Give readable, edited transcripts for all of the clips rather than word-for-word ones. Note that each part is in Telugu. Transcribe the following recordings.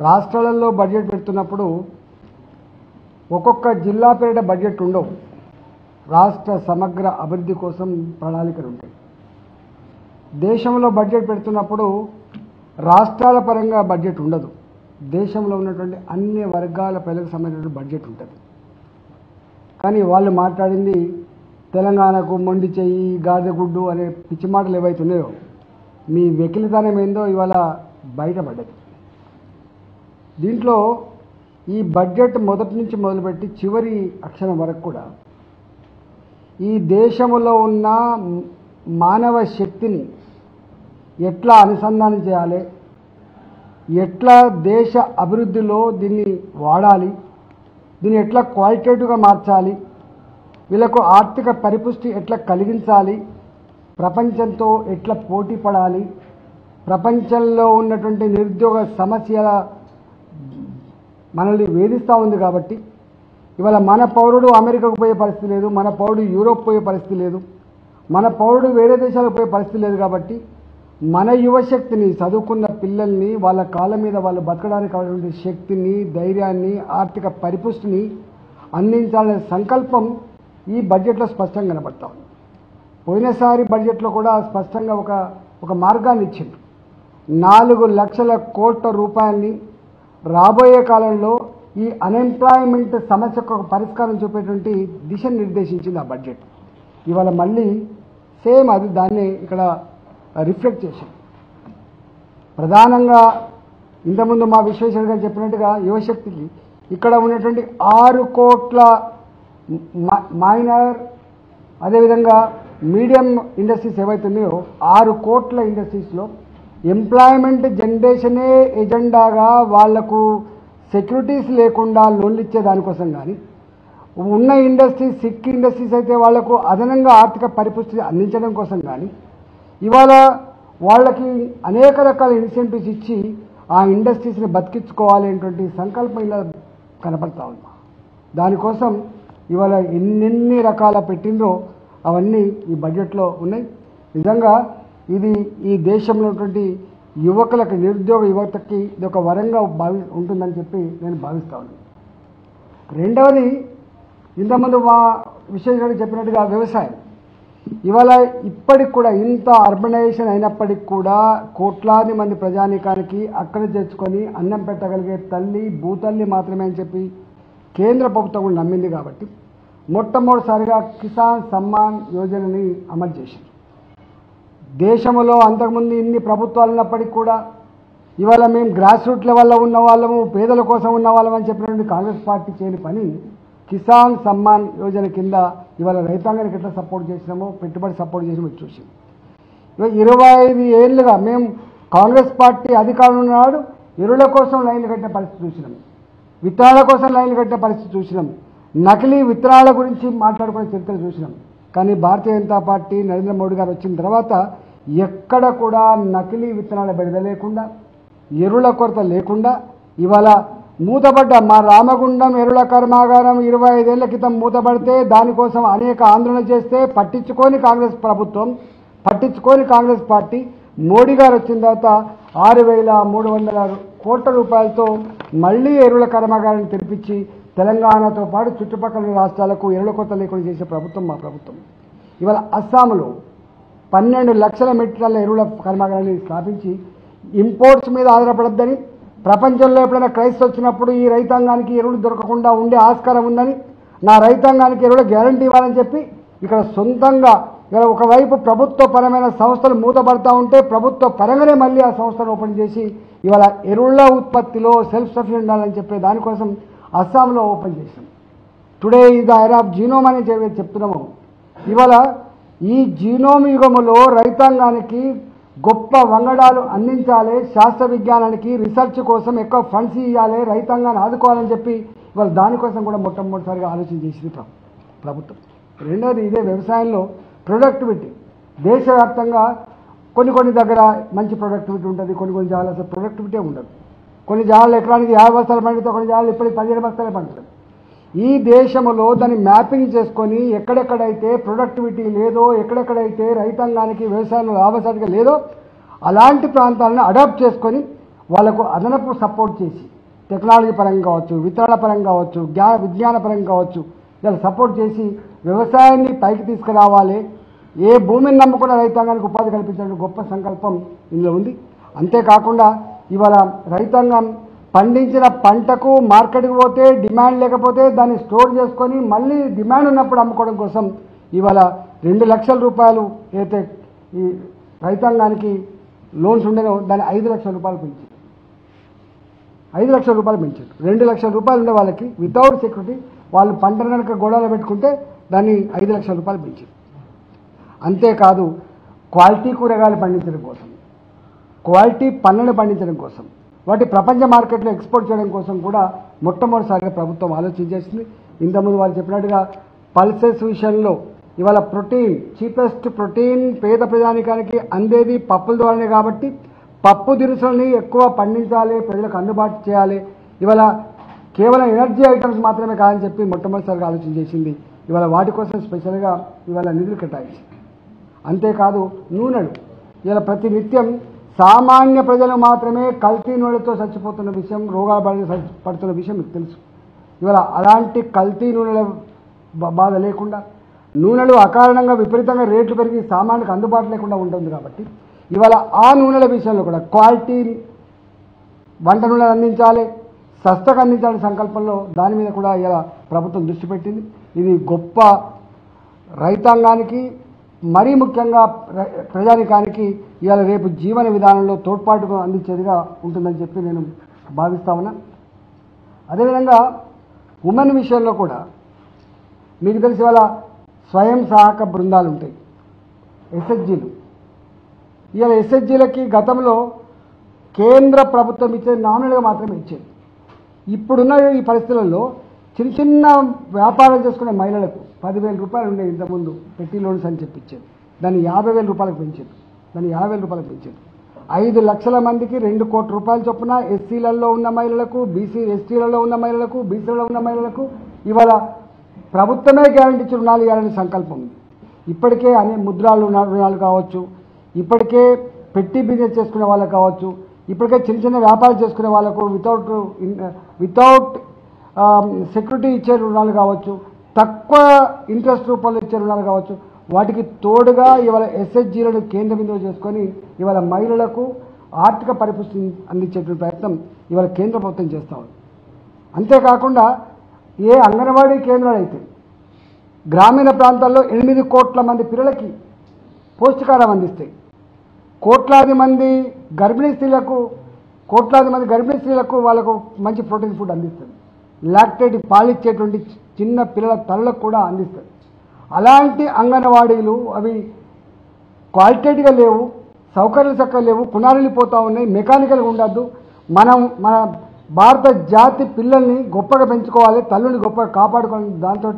రాష్ట్రాలలో బడ్జెట్ పెడుతున్నప్పుడు ఒక్కొక్క జిల్లా పేరిట బడ్జెట్ ఉండవు. రాష్ట్ర సమగ్ర అభివృద్ధి కోసం ప్రణాళికలు ఉంటాయి. దేశంలో బడ్జెట్ పెడుతున్నప్పుడు రాష్ట్రాల పరంగా బడ్జెట్ ఉండదు. దేశంలో ఉన్నటువంటి అన్ని వర్గాల ప్రజలకు సంబంధించిన బడ్జెట్ ఉంటుంది. కానీ వాళ్ళు మాట్లాడింది తెలంగాణకు మొండి చెయ్యి గాడిదగుడ్డు అనే పిచ్చి మాటలు ఏవైతున్నాయో మీ వెకిలితనం ఏందో ఇవాళ బయటపడ్డది. దీంట్లో ఈ బడ్జెట్ మొదటి నుంచి మొదలుపెట్టి చివరి అక్షరం వరకు కూడా ఈ దేశంలో ఉన్న మానవ శక్తిని ఎట్లా అనుసంధానం చేయాలి, ఎట్లా దేశ అభివృద్ధిలో దీన్ని వాడాలి, దీన్ని ఎట్లా క్వాలిటేటివ్గా మార్చాలి, వీళ్ళకు ఆర్థిక పరిపుష్టి ఎట్లా కలిగించాలి, ప్రపంచంతో ఎట్లా పోటీ పడాలి, ప్రపంచంలో ఉన్నటువంటి నిరుద్యోగ సమస్యల మనల్ని వేధిస్తూ ఉంది. కాబట్టి ఇవాళ మన పౌరుడు అమెరికాకు పోయే పరిస్థితి లేదు, మన పౌరుడు యూరోప్ పోయే పరిస్థితి లేదు, మన పౌరుడు వేరే దేశాలకు పోయే పరిస్థితి లేదు. కాబట్టి మన యువశక్తిని, చదువుకున్న పిల్లల్ని వాళ్ళ కాళ్ళ మీద వాళ్ళు బతకడానికి కావాల్సిన శక్తిని, ధైర్యాన్ని, ఆర్థిక పరిపుష్టిని అందించాలనే సంకల్పం ఈ బడ్జెట్లో స్పష్టంగా కనబడతా ఉంది. పోయినసారి బడ్జెట్లో కూడా స్పష్టంగా ఒక మార్గాన్ని ఇచ్చింది. 4 లక్షల కోట్ల రూపాయలని రాబోయే కాలంలో ఈ అన్ఎంప్లాయ్మెంట్ సమస్యకు ఒక పరిష్కారం చూపేటువంటి దిశను నిర్దేశించింది ఆ బడ్జెట్. ఇవాళ మళ్ళీ సేమ్ అది దాన్ని ఇక్కడ రిఫ్లెక్ట్ చేశాం. ప్రధానంగా ఇంతకుముందు మా విశ్వేశ్వర గారు చెప్పినట్టుగా యువశక్తికి ఇక్కడ ఉన్నటువంటి 6 కోట్ల మైనర్ అదేవిధంగా మీడియం ఇండస్ట్రీస్ ఏవైతున్నాయో 6 కోట్ల ఇండస్ట్రీస్లో ఎంప్లాయ్మెంట్ జనరేషనే ఎజెండాగా వాళ్లకు సెక్యూరిటీస్ లేకుండా లోన్లు ఇచ్చే దానికోసం కానీ, ఉన్న ఇండస్ట్రీస్ సిక్ ఇండస్ట్రీస్ అయితే వాళ్లకు అదనంగా ఆర్థిక పరిపుష్టి అందించడం కోసం కానీ, ఇవాళ వాళ్ళకి అనేక రకాల ఇన్సెంటివ్స్ ఇచ్చి ఆ ఇండస్ట్రీస్ని బతికించుకోవాలి అనేటువంటి సంకల్పం ఇలా కనపడతా ఉంది. దానికోసం ఇవాళ ఎన్నెన్ని రకాల పెట్టిందో అవన్నీ ఈ బడ్జెట్లో ఉన్నాయి. నిజంగా ఇది ఈ దేశంలో ఉన్నటువంటి యువకులకు, నిరుద్యోగ యువతకి ఇది ఒక వరంగా ఉంటుందని చెప్పి నేను భావిస్తా ఉన్నాను. రెండవది, ఇంతకుముందు మా విశ్వేశ్వర చెప్పినట్టుగా వ్యవసాయం ఇవాళ ఇప్పటికి కూడా ఇంత అర్బనైజేషన్ అయినప్పటికి కూడా కోట్లాది మంది ప్రజానీకానికి అక్కడ చేర్చుకొని అన్నం పెట్టగలిగే తల్లి భూతల్లి మాత్రమే అని చెప్పి కేంద్ర ప్రభుత్వం కూడా నమ్మింది. కాబట్టి మొట్టమొదటిసారిగా కిసాన్ సమ్మాన్ యోజనని అమలు చేసింది. దేశంలో అంతకుముందు ఇన్ని ప్రభుత్వాలు ఉన్నప్పటికీ కూడా ఇవాళ మేము గ్రాస్ రూట్ లెవెల్లో ఉన్న వాళ్ళము, పేదల కోసం ఉన్న వాళ్ళం అని చెప్పినటువంటి కాంగ్రెస్ పార్టీ చేయని పని కిసాన్ సమ్మాన్ యోజన కింద ఇవాళ రైతాంగానికి ఎట్లా సపోర్ట్ చేసినామో, పెట్టుబడి సపోర్ట్ చేసినామో చూసాం. 25 ఏళ్ళుగా మేము కాంగ్రెస్ పార్టీ అధికారంలో ఉన్నాడు ఎరువుల కోసం లైన్లు కట్టిన పరిస్థితి చూసినాం, విత్తనాల కోసం లైన్లు కట్టిన పరిస్థితి చూసినాం, నకిలీ విత్తనాల గురించి మాట్లాడుకునే చరిత్ర చూసినాం. కానీ భారతీయ జనతా పార్టీ నరేంద్ర మోడీ గారు వచ్చిన తర్వాత ఎక్కడ కూడా నకిలీ విత్తనాల బెడద లేకుండా, ఎరువుల కొరత లేకుండా ఇవాళ మూతపడ్డ మా రామగుండం ఎరువుల కర్మాగారం 25 ఏళ్ల క్రితం మూతపడితే దానికోసం అనేక ఆందోళన చేస్తే పట్టించుకొని కాంగ్రెస్ పార్టీ మోడీ గారు వచ్చిన తర్వాత 6,300 కోట్ల రూపాయలతో మళ్లీ ఎరువుల కర్మాగారాన్ని తెరిపించి తెలంగాణతో పాటు చుట్టుపక్కల రాష్ట్రాలకు ఎరువుల కొరత లేకుండా చేసే ప్రభుత్వం మా ప్రభుత్వం. ఇవాళ అస్సాంలో 12 లక్షల మెట్రిక్ టన్నుల ఎరువుల కర్మాగారాన్ని స్థాపించి ఇంపోర్ట్స్ మీద ఆధారపడద్దని, ప్రపంచంలో ఎప్పుడైనా క్రైసిస్ వచ్చినప్పుడు ఈ రైతాంగానికి ఎరువులు దొరకకుండా ఉండే ఆస్కారం ఉందని, నా రైతాంగానికి ఎరువుల గ్యారంటీ ఇవ్వాలని చెప్పి ఇక్కడ సొంతంగా ఇలా ఒకవైపు ప్రభుత్వ పరమైన సంస్థలు మూతపడతా ఉంటే ప్రభుత్వ పరంగానే మళ్ళీ ఆ సంస్థను ఓపెన్ చేసి ఇవాళ ఎరువుల ఉత్పత్తిలో సెల్ఫ్ సఫిషియెంట్ ఉండాలని చెప్పే దానికోసం అస్సాంలో ఓపెన్ చేసాం. Today is the era of genome అని చెప్తున్నాము. ఇవాళ ఈ జీనోమ్ యుగములో రైతాంగానికి గొప్ప వంగడాలు అందించాలి, శాస్త్ర విజ్ఞానానికి రీసెర్చ్ కోసం ఎక్కువ ఫండ్స్ ఇవ్వాలి, రైతాంగాన్ని ఆదుకోవాలని చెప్పి ఇవాళ దానికోసం కూడా మొట్టమొదటిసారిగా ఆలోచన చేసింది ప్రభుత్వం. రెండోది ఇదే వ్యవసాయంలో ప్రొడక్టివిటీ. దేశవ్యాప్తంగా కొన్ని దగ్గర మంచి ప్రొడక్టివిటీ ఉంటుంది, కొన్ని జాగాలు అసలు ప్రొడక్టివిటీ ఉండదు. కొన్ని జాగాలు ఎకరానికి 50 బస్తాలు పండితే కొన్ని జాగాలు ఇప్పటికి 15 బస్తాలే పండుతుంది. ఈ దేశంలో దాన్ని మ్యాపింగ్ చేసుకొని ఎక్కడెక్కడైతే ప్రొడక్టివిటీ లేదో, ఎక్కడెక్కడైతే రైతాంగానికి వ్యవసాయంలో లాభసాటిగా లేదో అలాంటి ప్రాంతాలను అడాప్ట్ చేసుకొని వాళ్ళకు అదనపు సపోర్ట్ చేసి టెక్నాలజీ పరంగా కావచ్చు, వితరణ పరంగా కావచ్చు, విజ్ఞాన పరంగా కావచ్చు, ఇలా సపోర్ట్ చేసి వ్యవసాయాన్ని పైకి తీసుకురావాలి. ఏ భూమిని నమ్ముకున్న రైతాంగానికి ఉపాధి కల్పించడం గొప్ప సంకల్పం ఇందులో ఉంది. అంతేకాకుండా ఇవాళ రైతాంగం పండించిన పంటకు మార్కెట్కి పోతే డిమాండ్ లేకపోతే దాన్ని స్టోర్ చేసుకొని మళ్ళీ డిమాండ్ ఉన్నప్పుడు అమ్ముకోవడం కోసం ఇవాళ 2 లక్షల రూపాయలు అయితే ఈ రైతాంగానికి లోన్స్ ఉండేనో దాన్ని 5 లక్షల రూపాయలు పెంచారు. 5 లక్షల రూపాయలు పెంచారు. 2 లక్షల రూపాయలు ఉండే వాళ్ళకి వితౌట్ సెక్యూరిటీ వాళ్ళు పంటను కనుక గోడలో పెట్టుకుంటే దాన్ని 5 లక్షల రూపాయలు పెంచారు. అంతేకాదు క్వాలిటీ కూరగాయలు పండించడం కోసం, క్వాలిటీ పళ్ళను పండించడం కోసం, వాటి ప్రపంచ మార్కెట్లో ఎక్స్పోర్ట్ చేయడం కోసం కూడా మొట్టమొదటిసారిగా ప్రభుత్వం ఆలోచించేసింది. ఇంతకుముందు వాళ్ళు చెప్పినట్టుగా పల్సెస్ విషయంలో ఇవాళ ప్రోటీన్, చీపెస్ట్ ప్రోటీన్ పేద ప్రజానికానికి అందేది పప్పుల ద్వారానే కాబట్టి పప్పు దినుసులని ఎక్కువ పండించాలి, ప్రజలకు అందుబాటు చేయాలి. ఇవాళ కేవలం ఎనర్జీ ఐటమ్స్ మాత్రమే కాదని చెప్పి మొట్టమొదటిసారిగా ఆలోచన చేసింది. ఇవాళ వాటి కోసం స్పెషల్గా ఇవాళ నిధులు కేటాయించింది. అంతేకాదు నూనెలు ఇలా ప్రతి నిత్యం సామాన్య ప్రజలు మాత్రమే కల్తీ నూనెలతో చచ్చిపోతున్న విషయం, రోగాలు పడుతున్న విషయం మీకు తెలుసు. ఇవాళ అలాంటి కల్తీ నూనెల బాధ లేకుండా, నూనెలు అకారణంగా విపరీతంగా రేట్లు పెరిగి సామాన్యులకు అందుబాటు లేకుండా ఉంటుంది కాబట్టి ఇవాళ ఆ నూనెల విషయంలో కూడా క్వాలిటీ వంట నూనెలు అందించాలి, సస్తగా అందించాలనే సంకల్పంలో దాని మీద కూడా ఇలా ప్రభుత్వం దృష్టి పెట్టింది. ఇది గొప్ప రైతాంగానికి మరీ ముఖ్యంగా ప్రజానికానికి ఇవాళ రేపు జీవన విధానంలో తోడ్పాటుగా అందించేదిగా ఉంటుందని చెప్పి నేను భావిస్తా ఉన్నా. అదేవిధంగా ఉమెన్ విషయంలో కూడా మీకు తెలిసి ఇవాళ స్వయం సహాయక బృందాలు ఉంటాయి, ఎస్హెచ్జీలు. ఇవాళ ఎస్హెచ్జీలకి గతంలో కేంద్ర ప్రభుత్వం ఇచ్చేది నామినల్గా మాత్రమే ఇచ్చేది. ఇప్పుడున్న ఈ పరిస్థితులలో చిన్న చిన్న వ్యాపారం చేసుకునే మహిళలకు 10,000 రూపాయలు ఉండేది ఇంతకుముందు పెట్టి లోన్స్ అని చెప్పి ఇచ్చేది. దాన్ని 50,000 రూపాయలకు పెంచారు. 5 లక్షల మందికి 2 కోట్ల రూపాయల చొప్పున ఎస్సీలలో ఉన్న మహిళలకు, ఎస్టీలలో ఉన్న మహిళలకు, బీసీలలో ఉన్న మహిళలకు ఇవాళ ప్రభుత్వమే గ్యారంటీ ఇచ్చి రుణాలు ఇవ్వాలని సంకల్పం ఉంది. ఇప్పటికే ముద్రాలు రుణాలు కావచ్చు, ఇప్పటికే పెట్టి బిజినెస్ చేసుకునే వాళ్ళకు కావచ్చు, ఇప్పటికే చిన్న చిన్న వ్యాపారం చేసుకునే వాళ్ళకు వితౌట్ సెక్యూరిటీ ఇచ్చే రుణాలు కావచ్చు, తక్కువ ఇంట్రెస్ట్ రూపంలో ఇచ్చే రుణాలు కావచ్చు, వాటికి తోడుగా ఇవాళ ఎస్హెచ్జీలను కేంద్ర బిందువు చేసుకొని ఇవాళ మహిళలకు ఆర్థిక పరిపుష్టిని అందించేటువంటి ప్రయత్నం ఇవాళ కేంద్ర ప్రభుత్వం చేస్తూ ఉంది. అంతేకాకుండా ఏ అంగన్వాడీ కేంద్రాలు అయితే గ్రామీణ ప్రాంతాల్లో 8 కోట్ల మంది పిల్లలకి పౌష్టికాహారం అందిస్తాయి, కోట్లాది మంది గర్భిణీ స్త్రీలకు వాళ్ళకు మంచి ప్రోటీన్ ఫుడ్ అందిస్తుంది, లాక్టేట్ పాలిచ్చేటువంటి చిన్న పిల్లల తల్లులకు కూడా అందిస్తుంది. అలాంటి అంగన్వాడీలు అవి క్వాలిటేటివ్గా లేవు, సౌకర్యాలు చక్కగా లేవు, పునారిల్లిపోతూ ఉన్నాయి, మెకానికల్గా ఉండద్దు. మన భారత జాతి పిల్లల్ని గొప్పగా పెంచుకోవాలి, తల్లుని గొప్పగా కాపాడుకోవాలి. దాంతో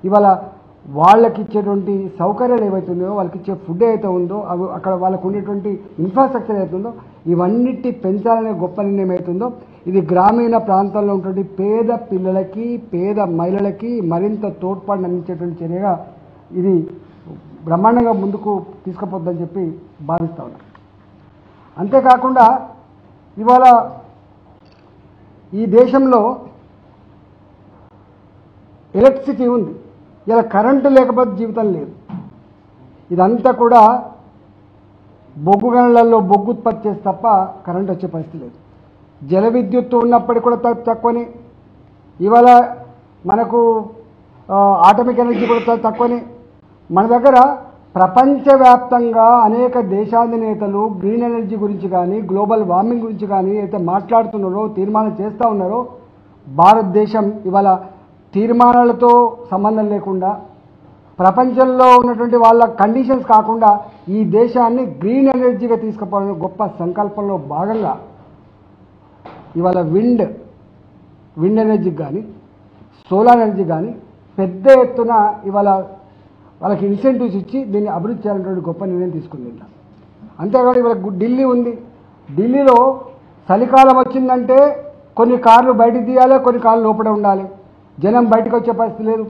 ఇవాళ వాళ్ళకి ఇచ్చేటువంటి సౌకర్యాలు ఏవైతుందో, వాళ్ళకి ఇచ్చే ఫుడ్ ఏదైతే ఉందో, అవి అక్కడ వాళ్ళకు ఉండేటువంటి ఇన్ఫ్రాస్ట్రక్చర్ ఏదైతుందో ఇవన్నిటి పెంచాలనే గొప్ప నిర్ణయం అవుతుందో ఇది గ్రామీణ ప్రాంతాల్లో ఉన్నటువంటి పేద పిల్లలకి, పేద మహిళలకి మరింత తోడ్పాటును అందించేటువంటి చర్యగా ఇది బ్రహ్మాండంగా ముందుకు తీసుకుపోతుందని చెప్పి భావిస్తా ఉన్నాను. అంతేకాకుండా ఇవాళ ఈ దేశంలో ఎలక్ట్రిసిటీ ఉంది, ఇలా కరెంటు లేకపోతే జీవితం లేదు. ఇదంతా కూడా బొగ్గు గనులలో బొగ్గు ఉత్పత్తి చేసి తప్ప కరెంటు వచ్చే పరిస్థితి లేదు. జల విద్యుత్తు ఉన్నప్పటికీ కూడా తక్కువనే, ఇవాళ మనకు ఆటమిక్ ఎనర్జీ కూడా తక్కువనే. మన దగ్గర ప్రపంచవ్యాప్తంగా అనేక దేశాధినేతలు గ్రీన్ ఎనర్జీ గురించి కానీ, గ్లోబల్ వార్మింగ్ గురించి కానీ అయితే మాట్లాడుతున్నారో, తీర్మానం చేస్తూ ఉన్నారో, భారతదేశం ఇవాళ తీర్మానాలతో సంబంధం లేకుండా ప్రపంచంలో ఉన్నటువంటి వాళ్ళ కండిషన్స్ కాకుండా ఈ దేశాన్ని గ్రీన్ ఎనర్జీగా తీసుకుపోవాలనే గొప్ప సంకల్పంలో భాగంగా ఇవాళ విండ్ ఎనర్జీకి కానీ, సోలార్ ఎనర్జీ కానీ పెద్ద ఎత్తున ఇవాళ వాళ్ళకి ఇన్సెంటివ్స్ ఇచ్చి దీన్ని అభివృద్ధి చేయాలనేటువంటి గొప్ప నిర్ణయం తీసుకుంది. అంతేకాదు ఇవాళ ఢిల్లీ ఉంది, ఢిల్లీలో చలికాలం వచ్చిందంటే కొన్ని కార్లు బయటికి తీయాలి, కొన్ని కార్లు లోపల ఉండాలి, జనం బయటకు వచ్చే పరిస్థితి లేదు.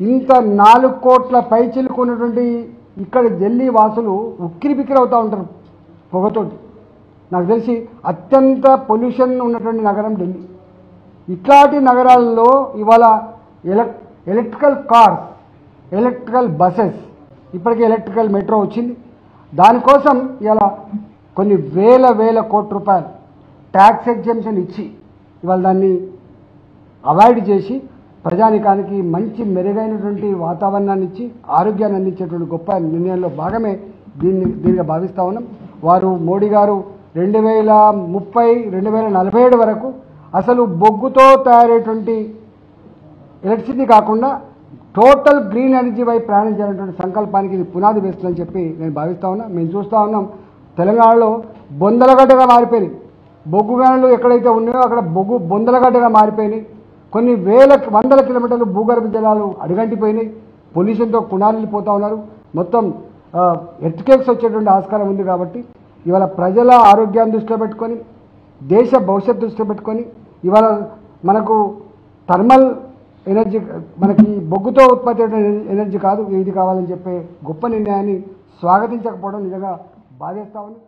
ఇంత 4 కోట్ల పైచిలుకున్నటువంటి ఇక్కడ ఢిల్లీ వాసులు ఉక్కిరి బిక్కిరి అవుతూ ఉంటారు పొగతోటి. నాకు తెలిసి అత్యంత పొల్యూషన్ ఉన్నటువంటి నగరం ఢిల్లీ. ఇట్లాంటి నగరాల్లో ఇవాళ ఎలక్ట్రికల్ కార్స్, ఎలక్ట్రికల్ బసెస్, ఇప్పటికే ఎలక్ట్రికల్ మెట్రో వచ్చింది. దానికోసం ఇలా కొన్ని వేల కోట్ల రూపాయలు ట్యాక్స్ ఎగ్జెంప్షన్ ఇచ్చి ఇవాళ దాన్ని అవాయిడ్ చేసి ప్రజానికానికి మంచి మెరుగైనటువంటి వాతావరణాన్ని ఇచ్చి ఆరోగ్యాన్ని అందించేటువంటి గొప్ప నిర్ణయంలో భాగమే దీనిగా భావిస్తూ ఉన్నాం. వారు మోడీ గారు 2030, 2047 వరకు అసలు బొగ్గుతో తయారయ్యేటువంటి ఎలక్ట్రిసిటీ కాకుండా టోటల్ గ్రీన్ ఎనర్జీ వైపు ప్రయాణం చేయాలనేటువంటి సంకల్పానికి ఇది పునాది వేస్తుందని చెప్పి నేను భావిస్తూ ఉన్నా. మేము చూస్తూ ఉన్నాం తెలంగాణలో బొందలగడ్డగా మారిపోయినాయి. బొగ్గు గనులు ఎక్కడైతే ఉన్నాయో అక్కడ బొగ్గు బొందలగడ్డగా మారిపోయినాయి. కొన్ని వందల కిలోమీటర్లు భూగర్భ జలాలు అడుగంటిపోయినాయి. పొల్యూషన్తో కుణాలిపోతూ ఉన్నారు. మొత్తం ఎర్త్క్వేక్స్ వచ్చేటువంటి ఆస్కారం ఉంది. కాబట్టి ఇవాళ ప్రజల ఆరోగ్యాన్ని దృష్టిలో పెట్టుకొని, దేశ భవిష్యత్తు దృష్టిలో పెట్టుకొని ఇవాళ మనకు థర్మల్ ఎనర్జీ, మనకి బొగ్గుతో ఉత్పత్తి ఎనర్జీ కాదు, ఇది కావాలని చెప్పే గొప్ప నిర్ణయాన్ని స్వాగతించకపోవడం నిజంగా బాధేస్తా ఉంది.